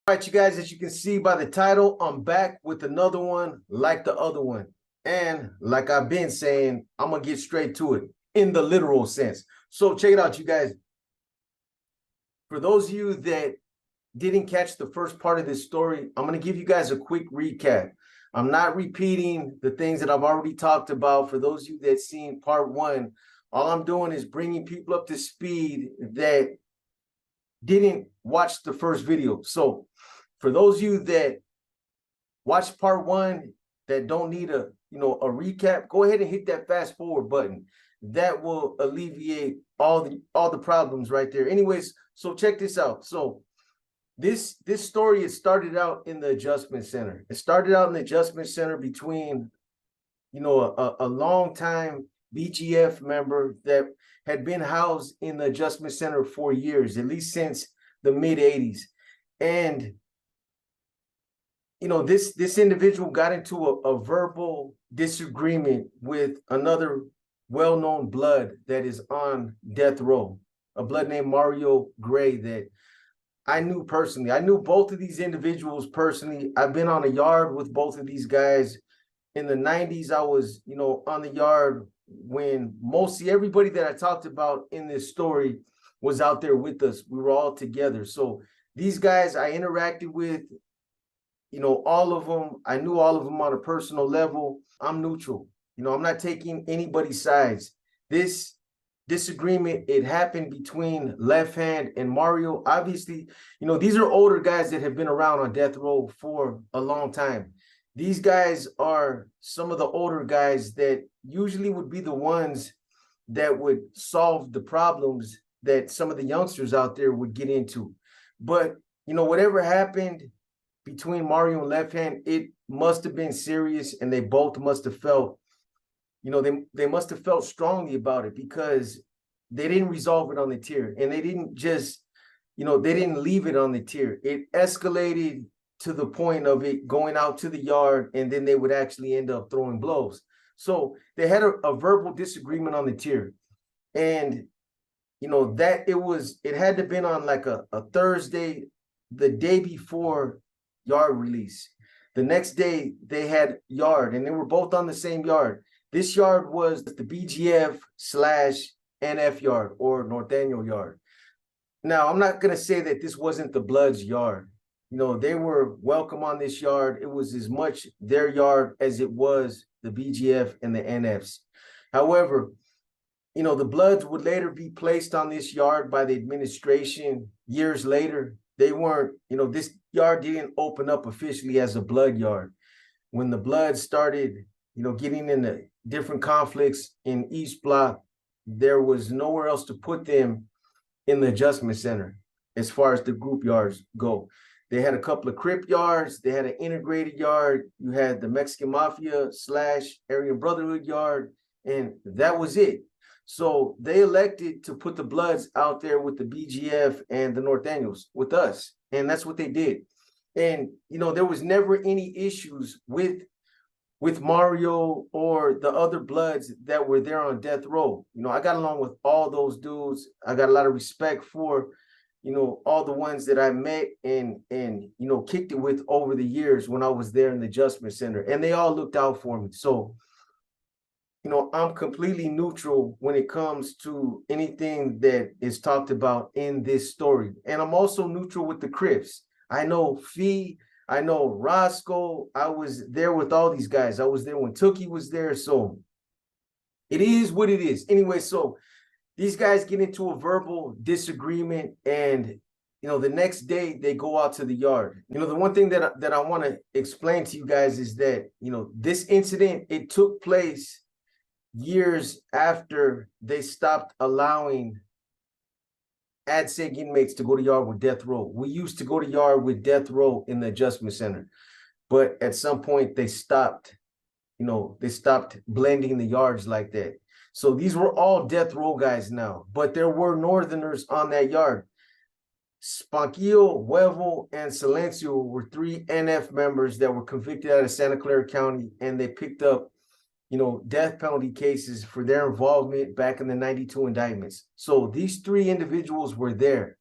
All right, you guys, as you can see by the title, I'm back with another one like the other one. And like I've been saying, I'm going to get straight to it in the literal sense. So check it out, you guys. For those of you that didn't catch the first part of this story, I'm going to give you guys a quick recap. I'm not repeating the things that I've already talked about. For those of you that seen part one, all I'm doing is bringing people up to speed that didn't watch the first video. So for those of you that watched part one that don't need a recap, go ahead and hit that fast forward button. That will alleviate all the problems right there. Anyways, so check this out. So this story, it started out in the adjustment center. It started out in the adjustment center between a long time BGF member that had been housed in the adjustment center for years, at least since the mid 80s. And this individual got into a verbal disagreement with another well-known blood that is on death row, a blood named Mario Gray that I knew personally. I knew both of these individuals personally. I've been on a yard with both of these guys. In the 90s, I was, on the yard when mostly everybody that I talked about in this story was out there with us. We were all together. So these guys I interacted with, all of them. I knew all of them on a personal level. I'm neutral. I'm not taking anybody's sides. This disagreement, it happened between Left Hand and Mario. Obviously, these are older guys that have been around on death row for a long time. These guys are some of the older guys that usually would be the ones that would solve the problems that some of the youngsters out there would get into. But, whatever happened between Mario and Left Hand, it must have been serious, and they both must have felt, they must have felt strongly about it, because they didn't resolve it on the tier, and they didn't just, they didn't leave it on the tier. It escalated to the point of it going out to the yard, and then they would actually end up throwing blows. So they had a verbal disagreement on the tier, and that it had to have been on like a Thursday, the day before yard release. The next day they had yard, and they were both on the same yard. This yard was the BGF/NF yard, or Norteño yard. Now, I'm not going to say that this wasn't the Bloods yard. They were welcome on this yard. It was as much their yard as it was the BGF and the NFs. However, the Bloods would later be placed on this yard by the administration years later. They weren't, this yard didn't open up officially as a Blood yard. When the Bloods started, getting into different conflicts in East Block, there was nowhere else to put them in the adjustment center as far as the group yards go. They had a couple of Crip yards. They had an integrated yard. You had the Mexican Mafia / Aryan Brotherhood yard, and that was it. So they elected to put the Bloods out there with the BGF and the Norteños with us, and that's what they did. And there was never any issues with Mario or the other Bloods that were there on death row. I got along with all those dudes. I got a lot of respect for all the ones that I met and kicked it with over the years when I was there in the adjustment center, and they all looked out for me. So I'm completely neutral when it comes to anything that is talked about in this story. And I'm also neutral with the Crips. I know Fee, I know Roscoe. I was there with all these guys. I was there when Tookie was there. So it is what it is. Anyway, so these guys get into a verbal disagreement, and the next day they go out to the yard. The one thing that I want to explain to you guys is that this incident, it took place years after they stopped allowing ADSEG inmates to go to yard with death row. We used to go to yard with death row in the adjustment center, but at some point they stopped, they stopped blending the yards like that. So these were all death row guys now, but there were Northerners on that yard. Spanquillo, Huevo, and Silencio were 3 NF members that were convicted out of Santa Clara County, and they picked up death penalty cases for their involvement back in the 92 indictments. So these 3 individuals were there.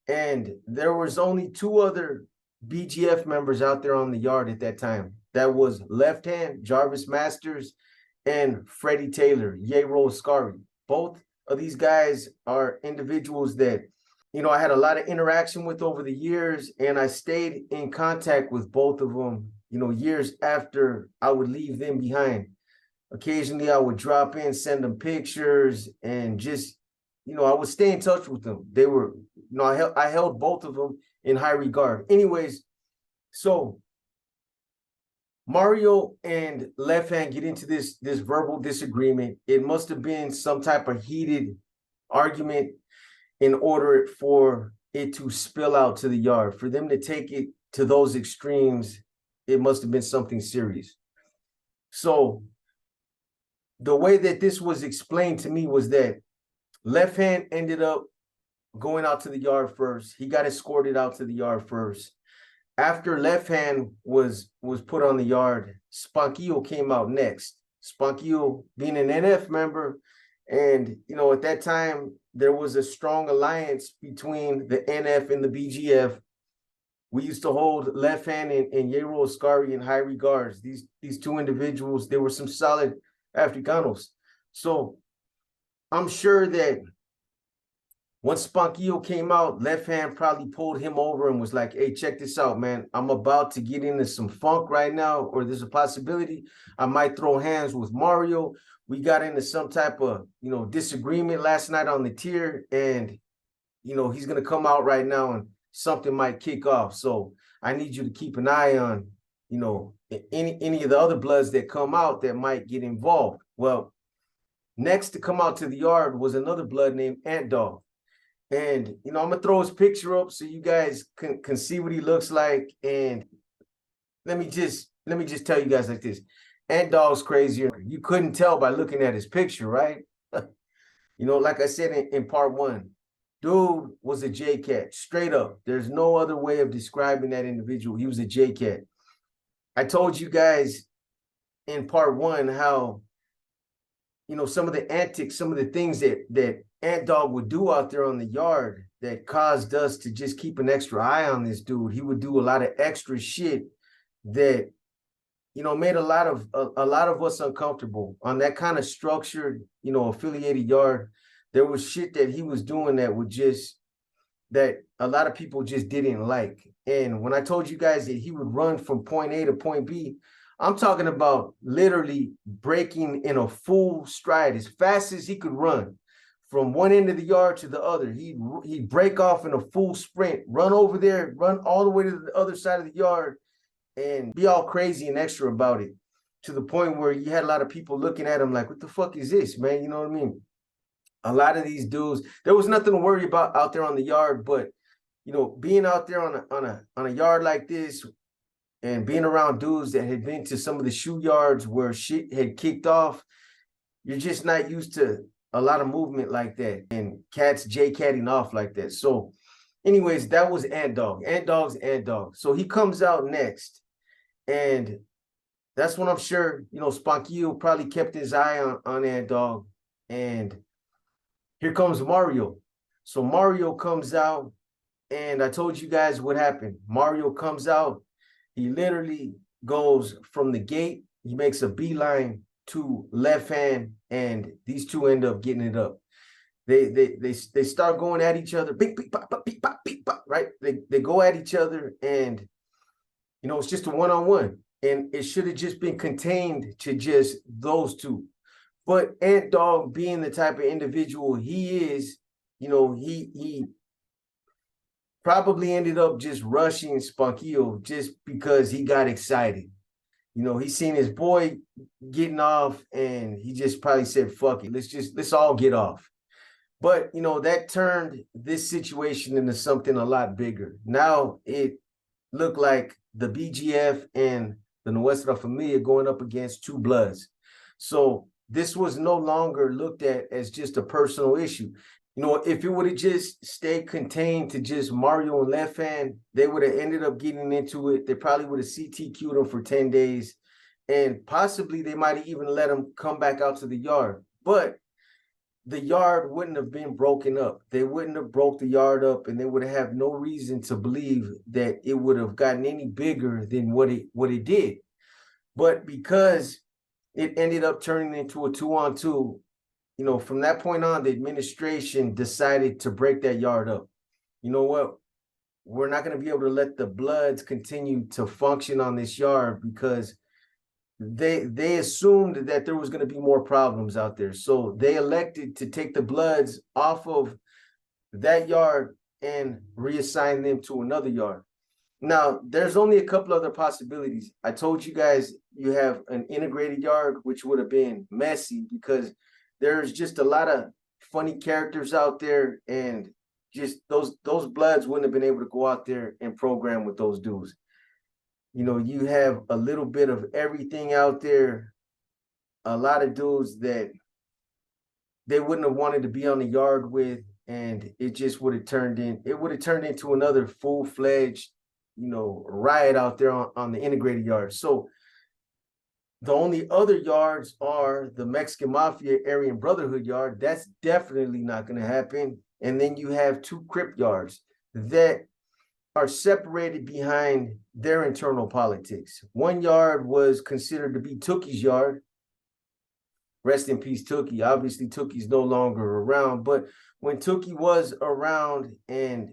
And there was only 2 other BGF members out there on the yard at that time. That was Left Hand, Jarvis Masters, and Freddie Taylor, Yero Scary. Both of these guys are individuals that, you know, I had a lot of interaction with over the years, and I stayed in contact with both of them, you know, years after I would leave them behind. Occasionally I would drop in, send them pictures, and just, you know, I would stay in touch with them. They were, you know, I held both of them in high regard. Anyways, so Mario and Left Hand get into this verbal disagreement. It must have been some type of heated argument in order for it to spill out to the yard. For them to take it to those extremes, it must have been something serious. So the way that this was explained to me was that Left Hand ended up going out to the yard first. He got escorted out to the yard first. After Left Hand was put on the yard, Spunkio came out next. Spunkio being an NF member, and you know, at that time there was a strong alliance between the NF and the BGF. We used to hold Left Hand and Yero Scary in high regards. These two individuals, they were some solid Africanos. So I'm sure that once Spunkio came out, Left Hand probably pulled him over and was like, hey, check this out, man. I'm about to get into some funk right now, or there's a possibility I might throw hands with Mario. We got into some type of, you know, disagreement last night on the tier, and, you know, he's going to come out right now and something might kick off. So I need you to keep an eye on, you know, any of the other bloods that come out that might get involved. Well, next to come out to the yard was another blood named Ant Dog. And, you know, I'm going to throw his picture up so you guys can see what he looks like. And let me just tell you guys like this. Ant Dog's crazier. You couldn't tell by looking at his picture, right? You know, like I said in part one, dude was a J-Cat, straight up. There's no other way of describing that individual. He was a J-Cat. I told you guys in part one how, you know, some of the antics, some of the things that Ant Dog would do out there on the yard that caused us to just keep an extra eye on this dude. He would do a lot of extra shit that, you know, made a lot of us uncomfortable on that kind of structured, you know, affiliated yard. There was shit that he was doing that would just, that a lot of people just didn't like. And when I told you guys that he would run from point A to point B, I'm talking about literally breaking in a full stride as fast as he could run from one end of the yard to the other. He'd break off in a full sprint, run over there, run all the way to the other side of the yard, and be all crazy and extra about it, to the point where you had a lot of people looking at him like, what the fuck is this, man? You know what I mean? A lot of these dudes, there was nothing to worry about out there on the yard, but, you know, being out there on a yard like this and being around dudes that had been to some of the shoe yards where shit had kicked off, you're just not used to a lot of movement like that and cats J-catting off like that. So anyways, that was Ant Dog. Ant Dog's Ant Dog. So he comes out next, and that's when I'm sure, you know, Spunkio probably kept his eye on Ant Dog. And here comes Mario. So Mario comes out, and I told you guys what happened. Mario comes out. He literally goes from the gate. He makes a beeline to Left Hand, and these two end up getting it up. They start going at each other. Beep, beep, pop, beep, pop, beep, pop, right? They go at each other, and, you know, it's just a one-on-one. And it should have just been contained to just those two. But Ant Dog, being the type of individual he is, you know, he probably ended up just rushing Spunkio just because he got excited. You know, he seen his boy getting off, and he just probably said, fuck it, let's all get off. But, you know, that turned this situation into something a lot bigger. Now it looked like the BGF and the Nuestra Familia going up against two bloods. So this was no longer looked at as just a personal issue. You know, if it would have just stayed contained to just Mario and Left Hand, they would have ended up getting into it. They probably would have CTQ'd him for 10 days. And possibly they might have even let him come back out to the yard. But the yard wouldn't have been broken up. They wouldn't have broke the yard up, and they would have no reason to believe that it would have gotten any bigger than what it did. But because it ended up turning into a 2-on-2, from that point on, the administration decided to break that yard up. You know what? We're not going to be able to let the Bloods continue to function on this yard because they assumed that there was going to be more problems out there. So they elected to take the Bloods off of that yard and reassign them to another yard. Now, there's only a couple other possibilities. I told you guys you have an integrated yard, which would have been messy because there's just a lot of funny characters out there, and just those Bloods wouldn't have been able to go out there and program with those dudes. You have a little bit of everything out there, a lot of dudes that they wouldn't have wanted to be on the yard with, and it just would have turned into another full-fledged, riot out there on the integrated yard. So the only other yards are the Mexican Mafia Aryan Brotherhood yard. That's definitely not going to happen. And then you have 2 Crip yards that are separated behind their internal politics. One yard was considered to be Tookie's yard. Rest in peace, Tookie. Obviously, Tookie's no longer around. But when Tookie was around and,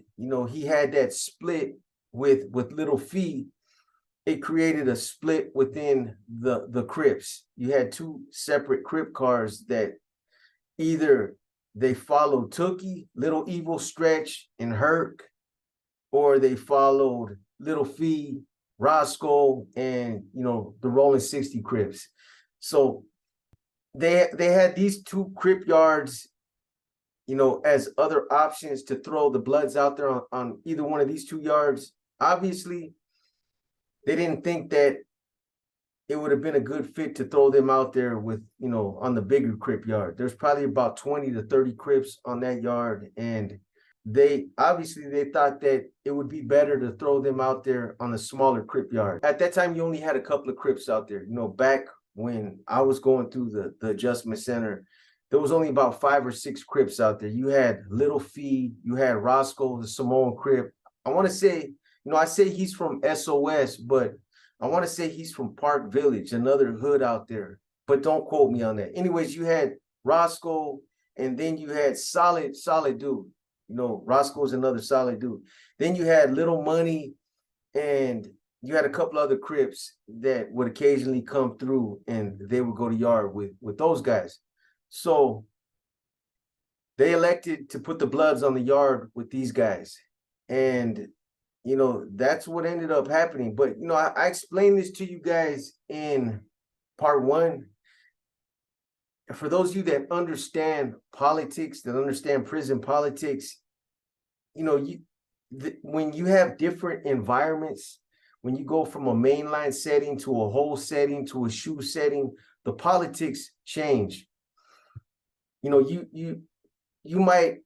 he had that split with Little Fee, it created a split within the Crips. You had 2 separate Crip cars that either they followed Tookie, Little Evil, Stretch, and Herc, or they followed Little Fee, Roscoe, and the Rollin 60 Crips. So they had these 2 Crip yards, as other options to throw the Bloods out there on either one of these 2 yards. Obviously, they didn't think that it would have been a good fit to throw them out there with, on the bigger Crip yard. There's probably about 20 to 30 Crips on that yard, and they thought that it would be better to throw them out there on the smaller Crip yard. At that time, you only had a couple of Crips out there. Back when I was going through the adjustment center, there was only about 5 or 6 Crips out there. You had Little Fee, you had Roscoe, the Samoan Crip. I want to say, I say he's from SOS, but I want to say he's from Park Village, another hood out there, but don't quote me on that. Anyways, you had Roscoe, and then you had solid dude. Roscoe's another solid dude. Then you had Little Money, and you had a couple other Crips that would occasionally come through, and they would go to yard with those guys. So they elected to put the Bloods on the yard with these guys. And that's what ended up happening. But, I explained this to you guys in part 1. For those of you that understand politics, that understand prison politics, when you have different environments, when you go from a mainline setting to a whole setting to a shoe setting, the politics change. You might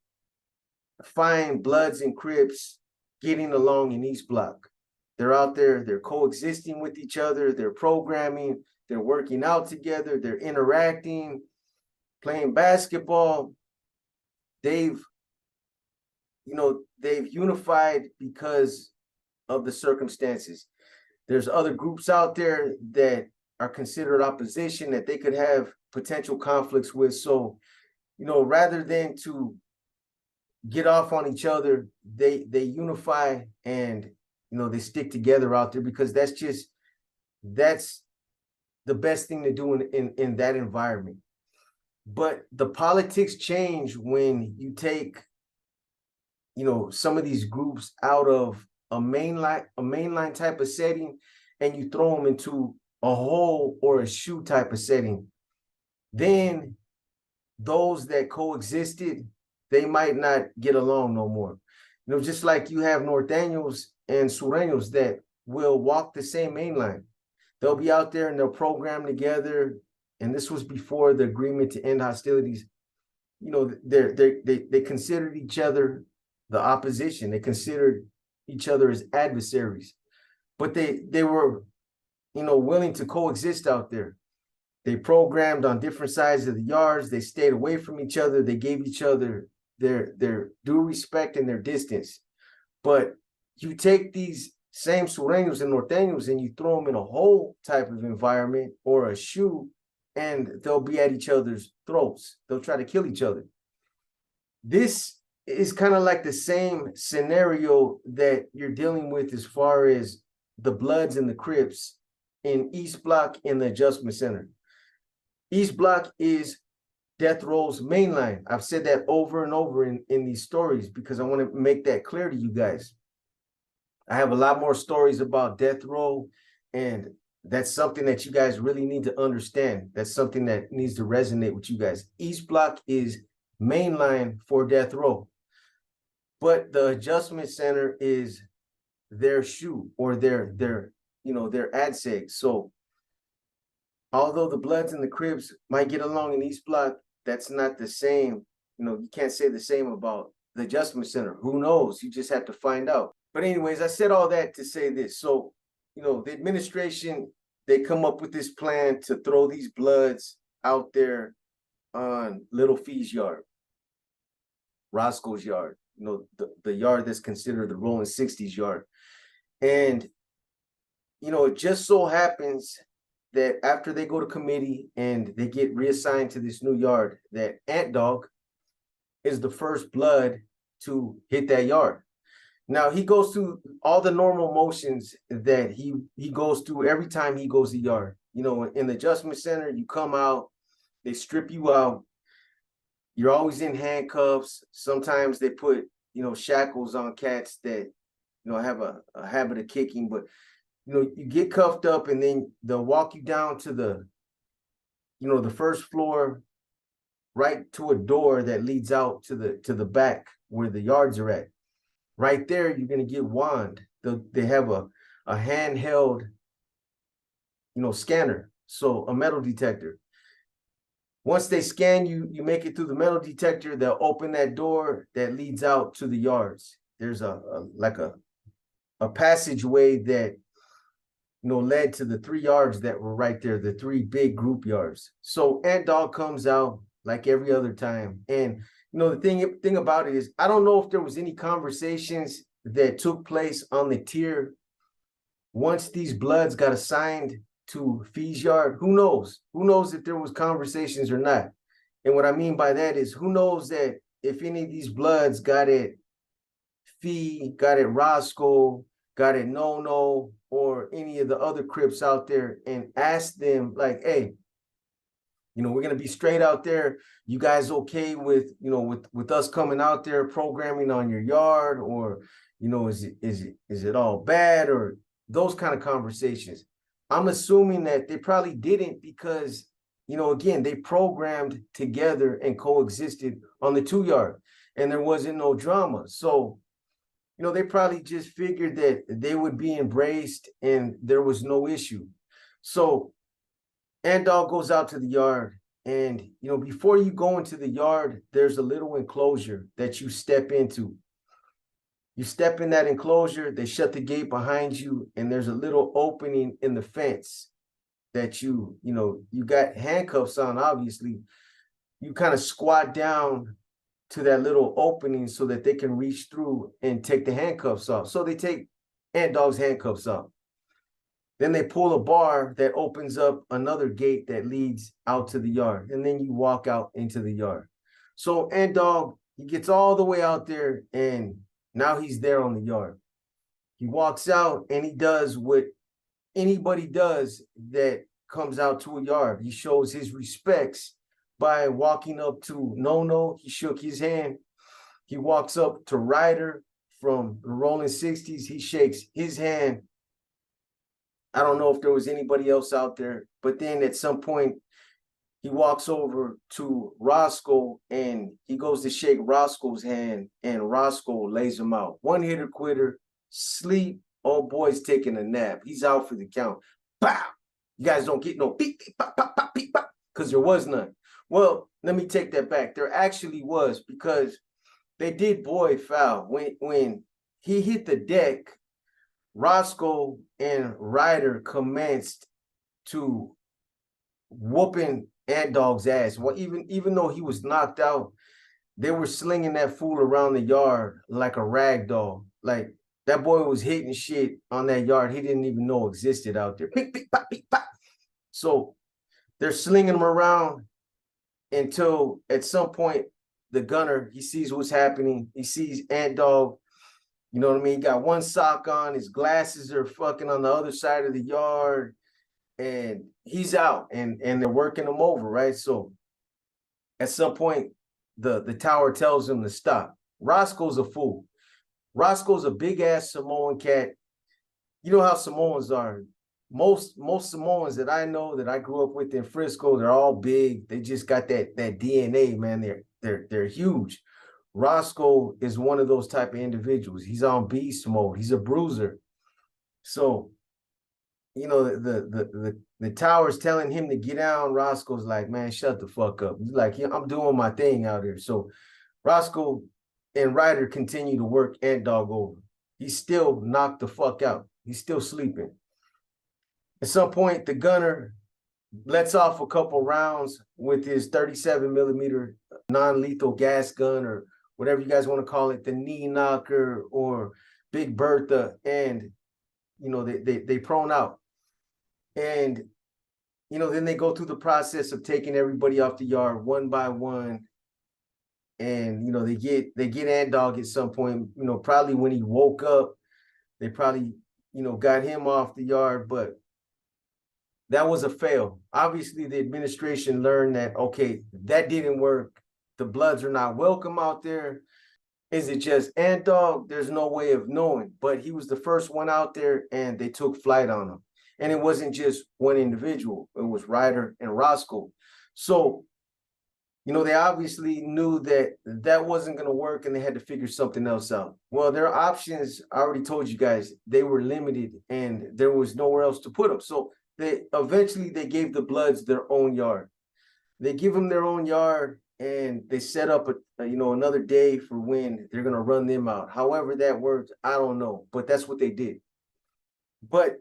find Bloods and Crips getting along in East Block. They're out there, they're coexisting with each other, they're programming, they're working out together, they're interacting, playing basketball. They've unified because of the circumstances. There's other groups out there that are considered opposition that they could have potential conflicts with. So, rather than to get off on each other, they unify and they stick together out there because that's the best thing to do in that environment. But the politics change when you take some of these groups out of a mainline type of setting and you throw them into a hole or a shoe type of setting. Then those that coexisted, they might not get along no more. Just like you have Norteños and Sureños that will walk the same mainline. They'll be out there and they'll program together. And this was before the agreement to end hostilities. They considered each other the opposition. They considered each other as adversaries. But they were, willing to coexist out there. They programmed on different sides of the yards. They stayed away from each other. They gave each other their due respect and their distance. But you take these same sureños and norteños and you throw them in a whole type of environment or a shoe, and they'll be at each other's throats. They'll try to kill each other. This is kind of like the same scenario that you're dealing with as far as the Bloods and the Crips in East Block in the Adjustment Center. East Block is Death Row's mainline. I've said that over and over in these stories because I want to make that clear to you guys. I have a lot more stories about Death Row, and that's something that you guys really need to understand. That's something that needs to resonate with you guys. East Block is mainline for Death Row, but the Adjustment Center is their shoe or their ADSEG. So although the Bloods and the Crips might get along in East Block, that's not the same. You can't say the same about the Adjustment Center. Who knows? You just have to find out. But anyways, I said all that to say this. So, the administration, they come up with this plan to throw these Bloods out there on Little Fee's yard, Roscoe's yard, the yard that's considered the Rollin 60s yard. And, it just so happens that after they go to committee and they get reassigned to this new yard, that Ant Dog is the first Blood to hit that yard. Now, he goes through all the normal motions that he goes through every time he goes to yard. In the Adjustment Center, you come out, they strip you out. You're always in handcuffs. Sometimes they put, shackles on cats that, have a habit of kicking, but you get cuffed up and then they'll walk you down to the first floor, right to a door that leads out to the back where the yards are at. Right there, you're gonna get wand. They have a handheld, scanner, so a metal detector. Once they scan you, you make it through the metal detector. They'll open that door that leads out to the yards. There's a passageway that led to the 3 yards that were right there, the 3 big group yards. So Ant Dog comes out like every other time. And the thing about it is, I don't know if there was any conversations that took place on the tier once these Bloods got assigned to Fee's yard. Who knows? Who knows if there was conversations or not? And what I mean by that is, who knows that if any of these Bloods got at Fee, got at Roscoe, got at No, or any of the other Crips out there and asked them like, hey, we're going to be straight out there. You guys okay with, with us coming out there programming on your yard, or, is it all bad, or those kind of conversations? I'm assuming that they probably didn't because, again, they programmed together and coexisted on the 2 yard and there wasn't no drama. So, they probably just figured that they would be embraced and there was no issue. So Ant Dog goes out to the yard, and before you go into the yard, there's a little enclosure that you step into. You step in that enclosure, they shut the gate behind you, and there's a little opening in the fence that you got handcuffs on, obviously. You kind of squat down to that little opening so that they can reach through and take the handcuffs off. So they take Ant Dog's handcuffs off. Then they pull a bar that opens up another gate that leads out to the yard. And then you walk out into the yard. So Ant Dog, he gets all the way out there, and now he's there on the yard. He walks out and he does what anybody does that comes out to a yard. He shows his respects by walking up to No. He shook his hand. He walks up to Ryder from the Rollin 60s. He shakes his hand. I don't know if there was anybody else out there, but then at some point, he walks over to Roscoe and he goes to shake Roscoe's hand, and Roscoe lays him out. One hitter quitter, sleep. Old boy's taking a nap. He's out for the count. Pow! You guys don't get no beep, beep, pop, pop, pop, beep, pop, because there was none. Well, let me take that back. There actually was, because they did Boy foul. When he hit the deck, Roscoe and Ryder commenced to whooping Ant Dog's ass. Well, even though he was knocked out, they were slinging that fool around the yard like a rag doll. Like that boy was hitting shit on that yard he didn't even know existed out there. Pick, pick, pop, pick, pop. So they're slinging him around until at some point the gunner, he sees what's happening. He sees Ant Dog, you know what I mean? He got one sock on, his glasses are fucking on the other side of the yard, and he's out, and they're working him over, right? So at some point, the tower tells him to stop. Roscoe's a fool. Roscoe's a big ass Samoan cat. You know how Samoans are. Most Samoans that I know, that I grew up with in Frisco, they're all big. They just got that DNA, man. They're huge. Roscoe is one of those type of individuals. He's on beast mode. He's a bruiser. So, you know, the tower's telling him to get down. Roscoe's like, man, shut the fuck up. He's like, yeah, I'm doing my thing out here. So Roscoe and Ryder continue to work Ant Dog over. He's still knocked the fuck out. He's still sleeping. At some point, the gunner lets off a couple rounds with his 37 millimeter non-lethal gas gun, or whatever you guys want to call it, the knee knocker or Big Bertha, and you know, they prone out. And you know, then they go through the process of taking everybody off the yard one by one. And you know, they get Ant Dog at some point, you know, probably when he woke up, they probably, you know, got him off the yard, but that was a fail. Obviously, the administration learned that, okay, that didn't work. The Bloods are not welcome out there. Is it just Ant Dog? There's no way of knowing. But he was the first one out there, and they took flight on him. And it wasn't just one individual. It was Ryder and Roscoe. So, you know, they obviously knew that that wasn't going to work, and they had to figure something else out. Well, their options, I already told you guys, they were limited, and there was nowhere else to put them. So they eventually gave the Bloods their own yard. They give them their own yard, and they set up another day for when they're gonna run them out. However that worked, I don't know, but that's what they did. But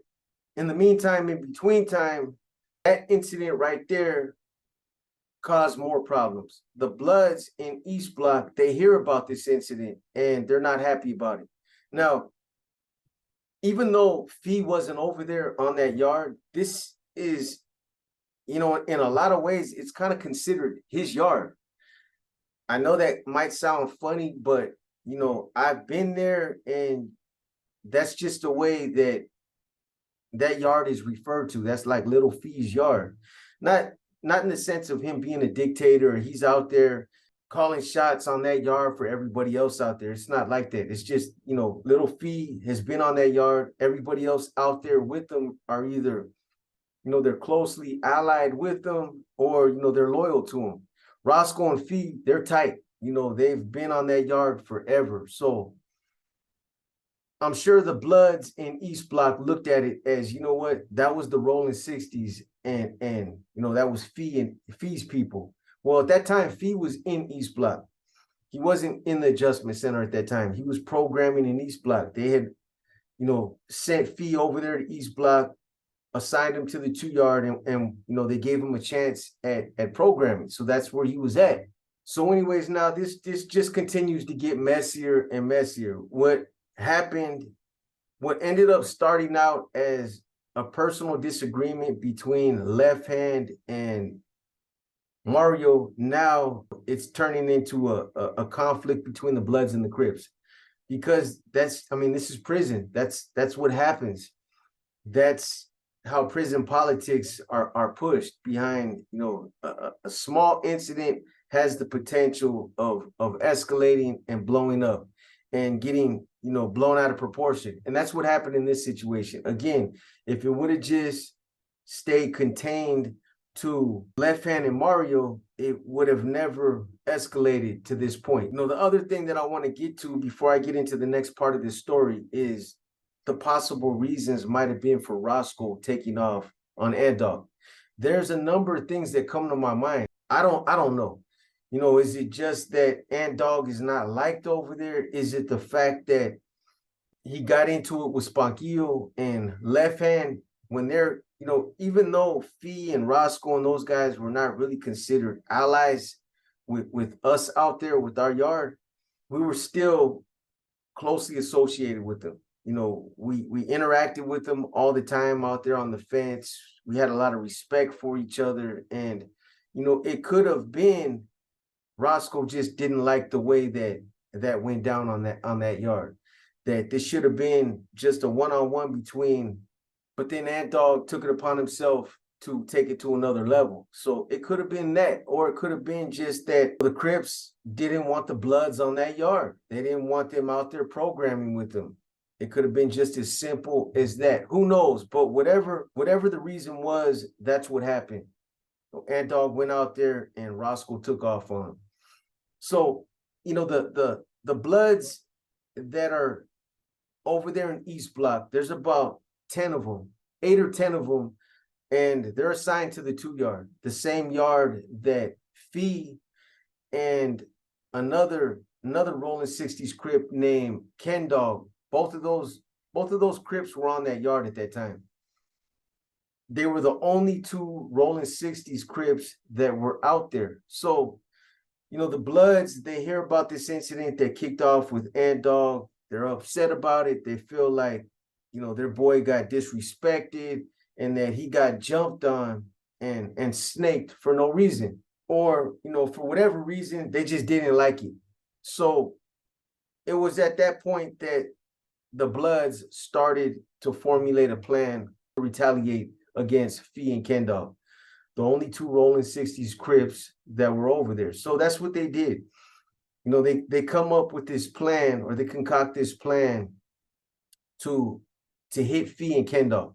in the meantime, in between time, that incident right there caused more problems. The Bloods in East Block, they hear about this incident, and they're not happy about it. Now, even though Fee wasn't over there on that yard, this is, you know, in a lot of ways, it's kind of considered his yard. I know that might sound funny, but, you know, I've been there, and that's just the way that yard is referred to. That's like Little Fee's yard. Not in the sense of him being a dictator, or he's out there calling shots on that yard for everybody else out there. It's not like that. It's just, you know, Little Fee has been on that yard. Everybody else out there with them are either, you know, they're closely allied with them, or, you know, they're loyal to them. Roscoe and Fee, they're tight. You know, they've been on that yard forever. So I'm sure the Bloods in East Block looked at it as, you know what, that was the Rollin 60s, and you know, that was Fee's people. Well, at that time, Fee was in East Block. He wasn't in the adjustment center at that time. He was programming in East Block. They had, you know, sent Fee over there to East Block, assigned him to the 2 yard, and you know, they gave him a chance at programming. So that's where he was at. So anyways, now this just continues to get messier and messier. What ended up starting out as a personal disagreement between Left Hand and Mario, now it's turning into a conflict between the Bloods and the Crips, because this is prison. That's what happens. That's how prison politics are pushed behind. You know, a small incident has the potential of escalating and blowing up and getting, you know, blown out of proportion. And that's what happened in this situation. Again, if it would have just stayed contained to Left Hand and Mario, it would have never escalated to this point. You know, the other thing that I want to get to before I get into the next part of this story is the possible reasons might have been for Roscoe taking off on Ant Dog. There's a number of things that come to my mind. I don't know. You know, is it just that Ant Dog is not liked over there? Is it the fact that he got into it with Spunkio and Left Hand when they're even though Fee and Roscoe and those guys were not really considered allies with us out there with our yard, we were still closely associated with them. We interacted with them all the time out there on the fence. We had a lot of respect for each other, and it could have been Roscoe just didn't like the way that went down on that yard. That this should have been just a one-on-one between, but then Ant Dog took it upon himself to take it to another level. So it could have been that, or it could have been just that the Crips didn't want the Bloods on that yard. They didn't want them out there programming with them. It could have been just as simple as that. Who knows? But whatever the reason was, that's what happened. Ant Dog went out there and Roscoe took off on him. So, the Bloods that are over there in East Block, there's about 10 of them, 8 or 10 of them, and they're assigned to the 2-yard, the same yard that Fee and another Rollin 60s Crip named Ken Dog. Both of those Crips were on that yard at that time. They were the only 2 Rollin 60s Crips that were out there. So, the Bloods, they hear about this incident that kicked off with Ant Dog. They're upset about it. They feel like, their boy got disrespected and that he got jumped on and snaked for no reason. Or, for whatever reason, they just didn't like it. So it was at that point that the Bloods started to formulate a plan to retaliate against Fee and Ken Dog, the only 2 Rollin 60s Crips that were over there. So that's what they did. They come up with this plan, or they concoct this plan to hit Fee and Ken Dog.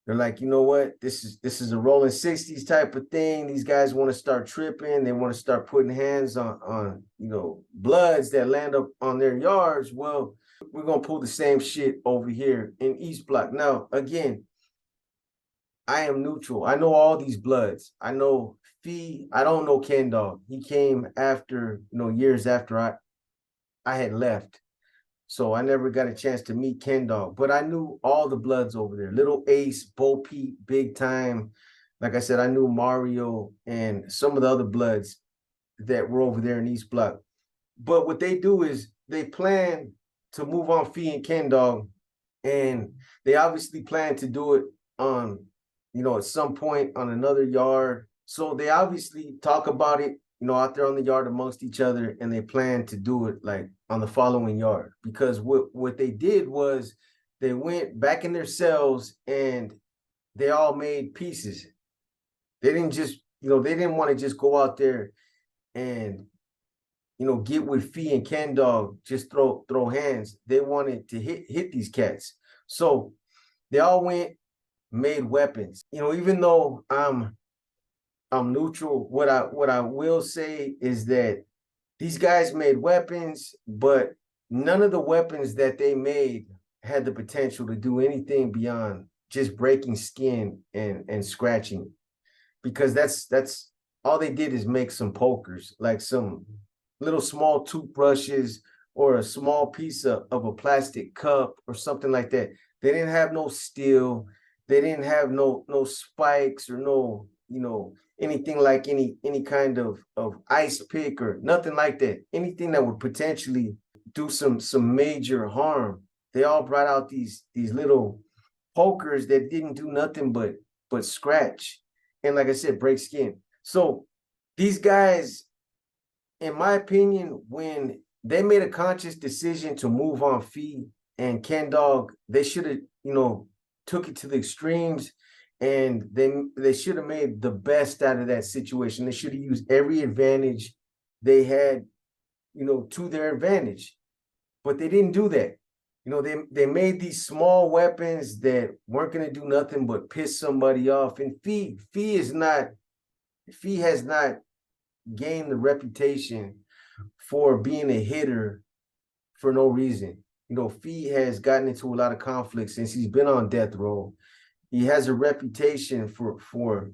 They're like, you know what? This is a Rollin 60s type of thing. These guys want to start tripping. They want to start putting hands on Bloods that land up on their yards. Well, we're gonna pull the same shit over here in East Block. Now, again, I am neutral. I know all these Bloods. I know Fee. I don't know Ken Dog. He came after, years after I had left. So I never got a chance to meet Ken Dog. But I knew all the Bloods over there. Little Ace, Bo Peep, Big Time. Like I said, I knew Mario and some of the other Bloods that were over there in East Block. But what they do is they plan to move on Fee and Ken Dog. And they obviously plan to do it on at some point on another yard. So they obviously talk about it, out there on the yard amongst each other, and they plan to do it like on the following yard. Because what they did was they went back in their cells and they all made pieces. They didn't just, they didn't want to just go out there and, get with Fee and Ken Dog, just throw hands. They wanted to hit these cats. So they all went, made weapons. Even though I'm neutral, what I will say is that these guys made weapons, but none of the weapons that they made had the potential to do anything beyond just breaking skin and scratching, because that's all they did is make some pokers, like some little small toothbrushes or a small piece of a plastic cup or something like that. They didn't have no steel. They didn't have no spikes or no, anything like any kind of ice pick or nothing like that. Anything that would potentially do some major harm. They all brought out these little pokers that didn't do nothing but scratch. And like I said, break skin. So these guys, in my opinion, when they made a conscious decision to move on Fee and Ken Dog, they should have, took it to the extremes, and they should have made the best out of that situation. They should have used every advantage they had, to their advantage. But they didn't do that. They made these small weapons that weren't going to do nothing but piss somebody off. And Fee has not gained the reputation for being a hitter for no reason. Fee has gotten into a lot of conflicts since he's been on death row. He has a reputation for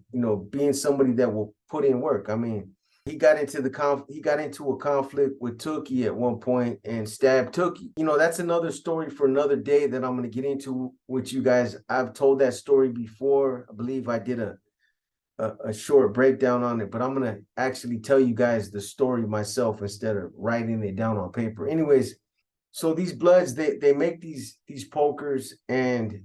being somebody that will put in work. I mean, He got into a conflict with Tookie at one point and stabbed Tookie. You know, that's another story for another day that I'm going to get into with you guys. I've told that story before. I believe I did a short breakdown on it, but I'm going to actually tell you guys the story myself instead of writing it down on paper. Anyways, so these Bloods, they make these pokers, and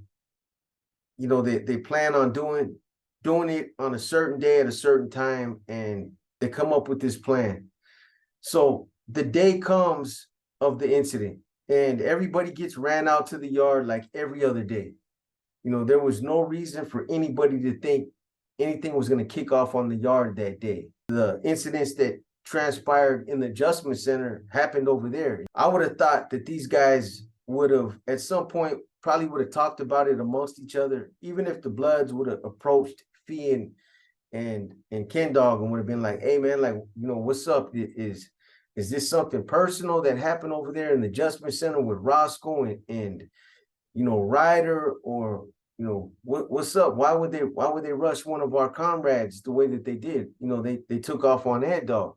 you know, they plan on doing it on a certain day at a certain time, and they come up with this plan. So the day comes of the incident, and everybody gets ran out to the yard like every other day. You know, there was no reason for anybody to think anything was going to kick off on the yard that day. The incidents that transpired in the adjustment center happened over there. I would have thought that these guys would have at some point probably would have talked about it amongst each other, even if the Bloods would have approached Fee and Ken Dog and would have been like, hey man, like, you know, what's up? Is this something personal that happened over there in the adjustment center with Roscoe and you know, Ryder, or you know, what's up? Why would they rush one of our comrades the way that they did? You know, they took off on Ed Dog.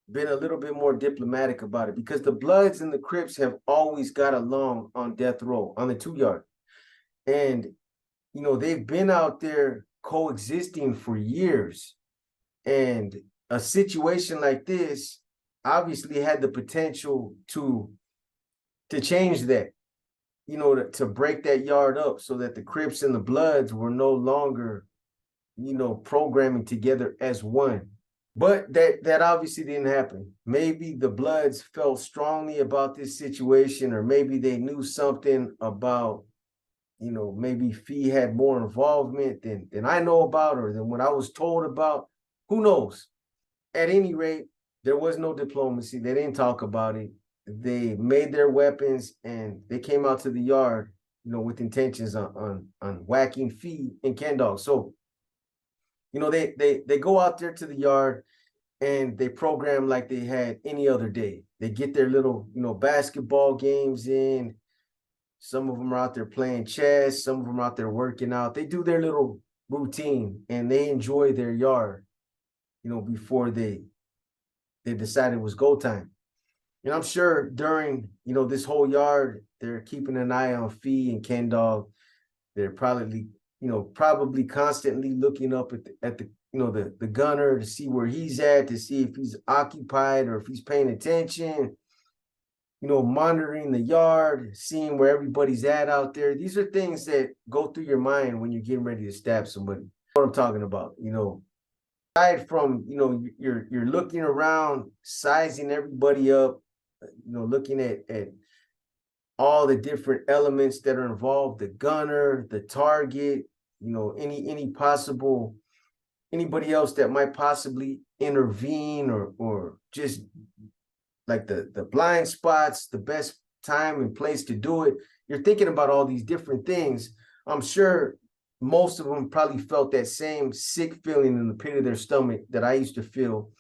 Been a little bit more diplomatic about it, because the Bloods and the Crips have always got along on death row, on the 2-yard. And, you know, they've been out there coexisting for years. And a situation like this obviously had the potential to change that, you know, to break that yard up so that the Crips and the Bloods were no longer, you know, programming together as one. But that obviously didn't happen. Maybe the Bloods felt strongly about this situation, or maybe they knew something about, you know, maybe Fee had more involvement than I know about, or than what I was told about. Who knows? At any rate, there was no diplomacy. They didn't talk about it. They made their weapons and they came out to the yard, you know, with intentions on whacking Fee and Ken Dog. So, you know, they go out there to the yard and they program like they had any other day. They get their little, you know, basketball games in. Some of them are out there playing chess. Some of them are out there working out. They do their little routine and they enjoy their yard, you know, before they decided it was go time. And I'm sure during, you know, this whole yard, they're keeping an eye on Fee and Ken Dog. They're probably constantly looking up at the you know, the gunner to see where he's at, to see if he's occupied or if he's paying attention, you know, monitoring the yard, seeing where everybody's at out there. These are things that go through your mind when you're getting ready to stab somebody. You know what I'm talking about, you know. Aside from, you know, you're looking around, sizing everybody up, you know, looking at all the different elements that are involved, the gunner, the target, you know, any possible anybody else that might possibly intervene, or just like the blind spots, the best time and place to do it. You're thinking about all these different things. I'm sure most of them probably felt that same sick feeling in the pit of their stomach that I used to feel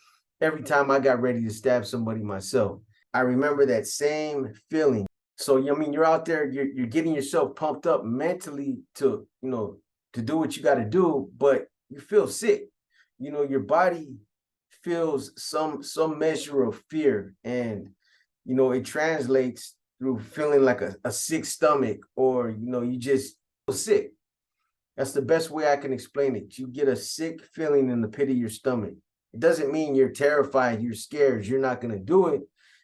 every time I got ready to stab somebody myself. I remember that same feeling. So, I mean, you're out there, you're getting yourself pumped up mentally to, you know, to do what you got to do, but you feel sick. You know, your body feels some measure of fear, and, you know, it translates through feeling like a sick stomach, or, you know, you just feel sick. That's the best way I can explain it. You get a sick feeling in the pit of your stomach. It doesn't mean you're terrified, you're scared, you're not going to do it.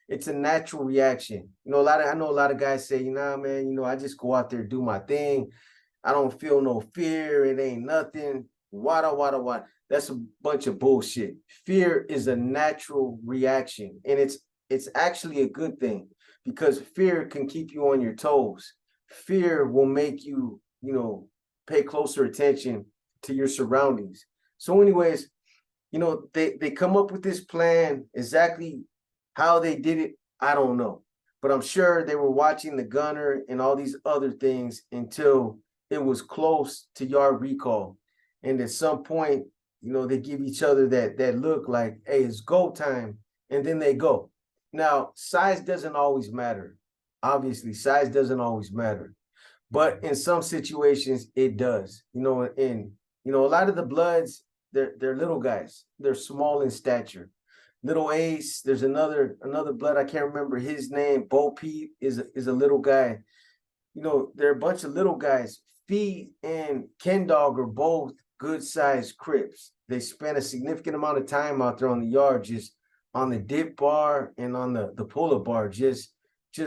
It's a natural reaction. You know, I know a lot of guys say, nah, man, you know, I just go out there, do my thing. I don't feel no fear. It ain't nothing. Wada. That's a bunch of bullshit. Fear is a natural reaction, and it's actually a good thing, because fear can keep you on your toes. Fear will make you, you know, pay closer attention to your surroundings. So anyways, you know, they come up with this plan. Exactly how they did it, I don't know. But I'm sure they were watching the gunner and all these other things until it was close to yard recall. And at some point, you know, they give each other that look like, hey, it's go time. And then they go. Now, size doesn't always matter. Obviously, size doesn't always matter. But in some situations, it does. You know, and, you know, a lot of the Bloods, they're little guys. They're small in stature. Little Ace. There's another blood. I can't remember his name. Bo Peep is a little guy. You know, there are a bunch of little guys. Fee and Ken Dog are both good-sized Crips. They spent a significant amount of time out there on the yard, just on the dip bar and on the pull-up bar, just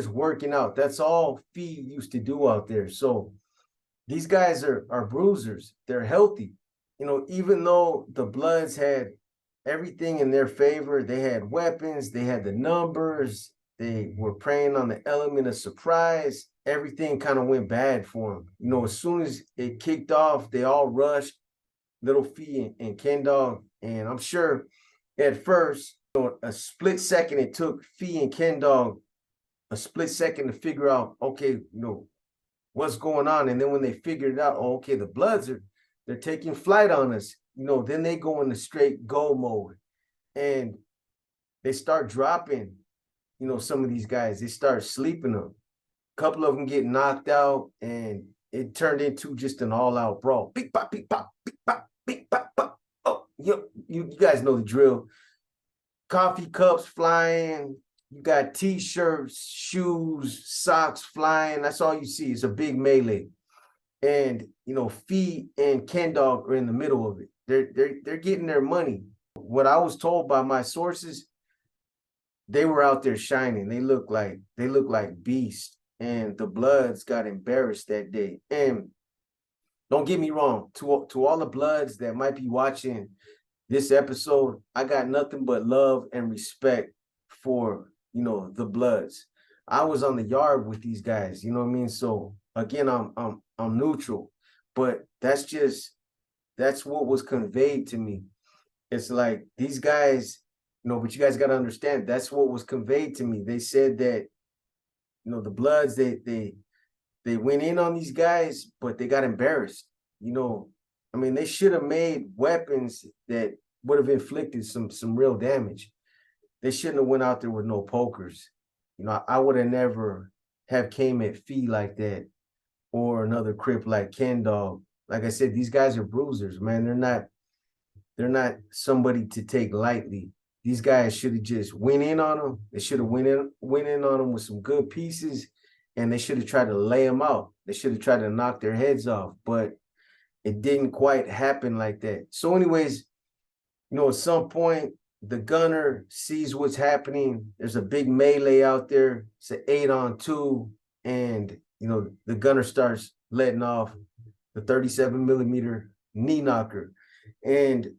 working out. That's all Fee used to do out there. So these guys are bruisers. They're healthy. You know, even though the Bloods had everything in their favor, they had weapons, they had the numbers, they were preying on the element of surprise. Everything kind of went bad for them. You know, as soon as it kicked off, they all rushed Little Fee and Ken Dog. And I'm sure at first, you know, a split second, it took Fee and Ken Dog a split second to figure out, okay, you know, what's going on. And then when they figured it out, oh, okay, the Bloods they're taking flight on us. You know, then they go into straight go mode. And they start dropping, you know, some of these guys. They start sleeping them. A couple of them get knocked out, and it turned into just an all-out brawl. Big pop, big pop, big pop, big pop, pop. Oh, you guys know the drill. Coffee cups flying. You got T-shirts, shoes, socks flying. That's all you see. It's a big melee. And, you know, Fee and Ken Dog are in the middle of it. They're getting their money. What I was told by my sources, they were out there shining. They look like beasts. And the Bloods got embarrassed that day. And don't get me wrong, to all the Bloods that might be watching this episode, I got nothing but love and respect for, you know, the Bloods. I was on the yard with these guys, you know what I mean? So again, I'm neutral, but that's what was conveyed to me. It's like these guys, you know, but you guys got to understand, that's what was conveyed to me. They said that, you know, the Bloods, they went in on these guys, but they got embarrassed. You know, I mean, they should have made weapons that would have inflicted some real damage. They shouldn't have went out there with no pokers. You know, I would have never have came at Fee like that, or another Crip like Ken Dog. Like I said, these guys are bruisers, man. They're not somebody to take lightly. These guys should have just went in on them. They should have went in on them with some good pieces, and they should have tried to lay them out. They should have tried to knock their heads off, but it didn't quite happen like that. So anyways, you know, at some point, the gunner sees what's happening. There's a big melee out there. It's an 8-on-2, and, you know, the gunner starts letting off the 37mm knee knocker. And, you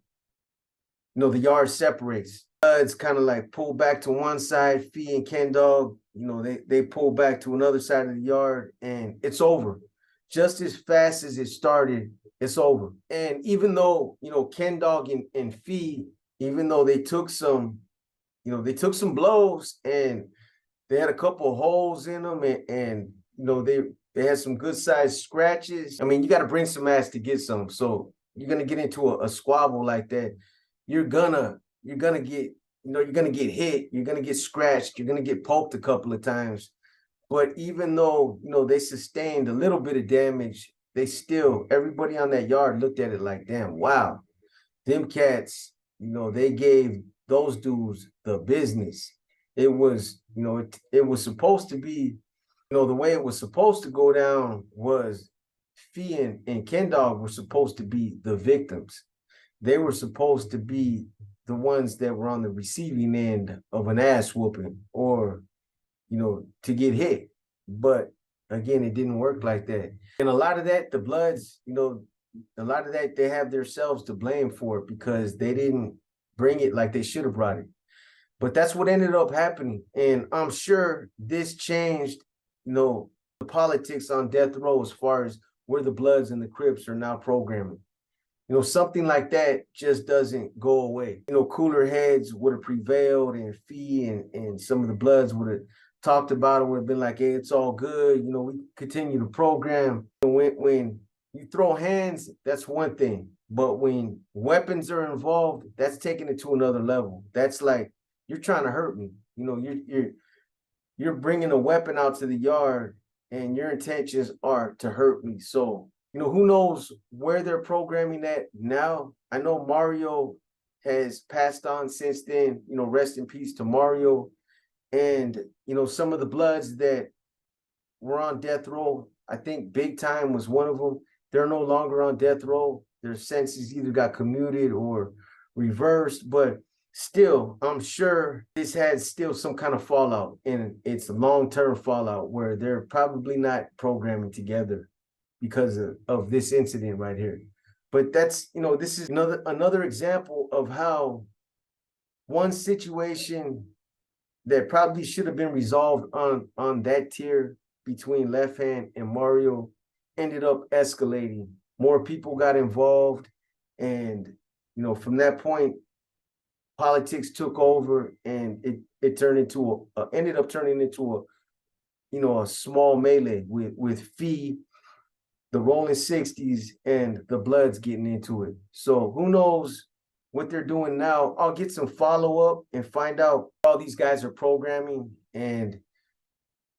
know, the yard separates. It's kind of like pull back to one side. Fee and Ken Dog, you know, they pull back to another side of the yard, and it's over. Just as fast as it started, it's over. And even though, you know, Ken Dog and Fee, even though they took some, you know, they took some blows, and they had a couple of holes in them, and you know, they had some good sized scratches. I mean, you got to bring some ass to get some. So you're gonna get into a squabble like that, you're gonna get, you know, you're gonna get hit, you're gonna get scratched, you're gonna get poked a couple of times. But even though, you know, they sustained a little bit of damage, they still, everybody on that yard looked at it like, damn, wow, them cats, you know, they gave those dudes the business. It was, you know, it was supposed to be, you know, the way it was supposed to go down was Fee and Ken Dog were supposed to be the victims. They were supposed to be the ones that were on the receiving end of an ass whooping, or, you know, to get hit. But again, it didn't work like that. And a lot of that, the Bloods, you know, a lot of that, they have themselves to blame for it, because they didn't bring it like they should have brought it. But that's what ended up happening. And I'm sure this changed, you know, the politics on death row as far as where the Bloods and the Crips are now programming. You know, something like that just doesn't go away. You know, cooler heads would have prevailed, and Fee and some of the Bloods would have talked about it, would have been like, hey, it's all good. You know, we continue to program. When you throw hands, that's one thing. But when weapons are involved, that's taking it to another level. That's like, you're trying to hurt me. You know, you're bringing a weapon out to the yard, and your intentions are to hurt me. So, you know, who knows where they're programming that now? I know Mario has passed on since then. Rest in peace to Mario. And, some of the Bloods that were on death row, I think Big Time was one of them. They're no longer on death row. Their sentences either got commuted or reversed, but still, I'm sure this had still some kind of fallout, and it's a long-term fallout where they're probably not programming together because of this incident right here. But that's, this is another example of how one situation that probably should have been resolved on that tier between Left Hand and Mario ended up escalating. More people got involved, and from that point, politics took over, and it turned into ended up turning into a small melee with Fee, the Rollin 60s, and the Bloods getting into it. So who knows what they're doing now? I'll get some follow-up and find out how these guys are programming, and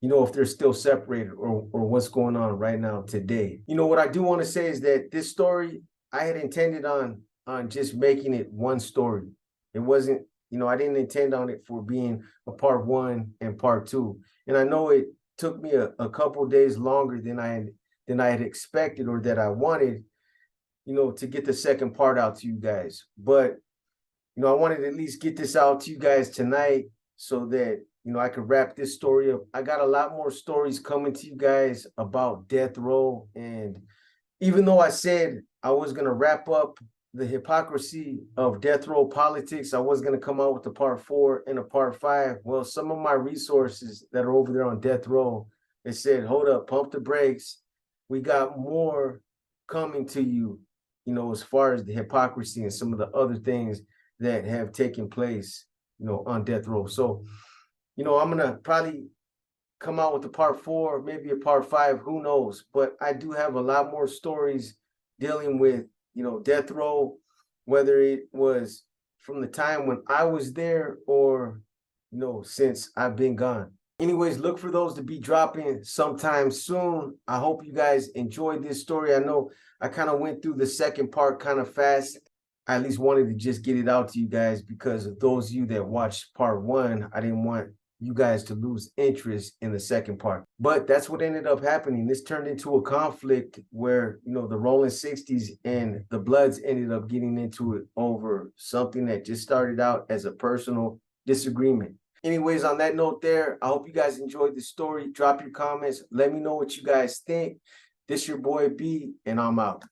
if they're still separated or what's going on right now today. What I do want to say is that this story, I had intended on just making it one story. It wasn't, I didn't intend on it for being a part 1 and part 2. And I know it took me a couple of days longer than I had expected, or that I wanted, to get the second part out to you guys. But, I wanted to at least get this out to you guys tonight so that, I could wrap this story up. I got a lot more stories coming to you guys about death row. And even though I said I was going to wrap up the hypocrisy of death row politics, I was going to come out with a part 4 and a part 5. Well, some of my resources that are over there on death row, they said, hold up, pump the brakes. We got more coming to you, as far as the hypocrisy and some of the other things that have taken place, on death row. So, I'm going to probably come out with a part 4, maybe a part 5, who knows? But I do have a lot more stories dealing with, death row, whether it was from the time when I was there or, since I've been gone. Anyways, look for those to be dropping sometime soon. I hope you guys enjoyed this story. I know I kind of went through the second part kind of fast. I at least wanted to just get it out to you guys because of those of you that watched part 1, I didn't want you guys to lose interest in the second part. But that's what ended up happening. This turned into a conflict where, the Rollin 60s and the Bloods ended up getting into it over something that just started out as a personal disagreement. Anyways, on that note there, I hope you guys enjoyed the story. Drop your comments. Let me know what you guys think. This your boy B, and I'm out.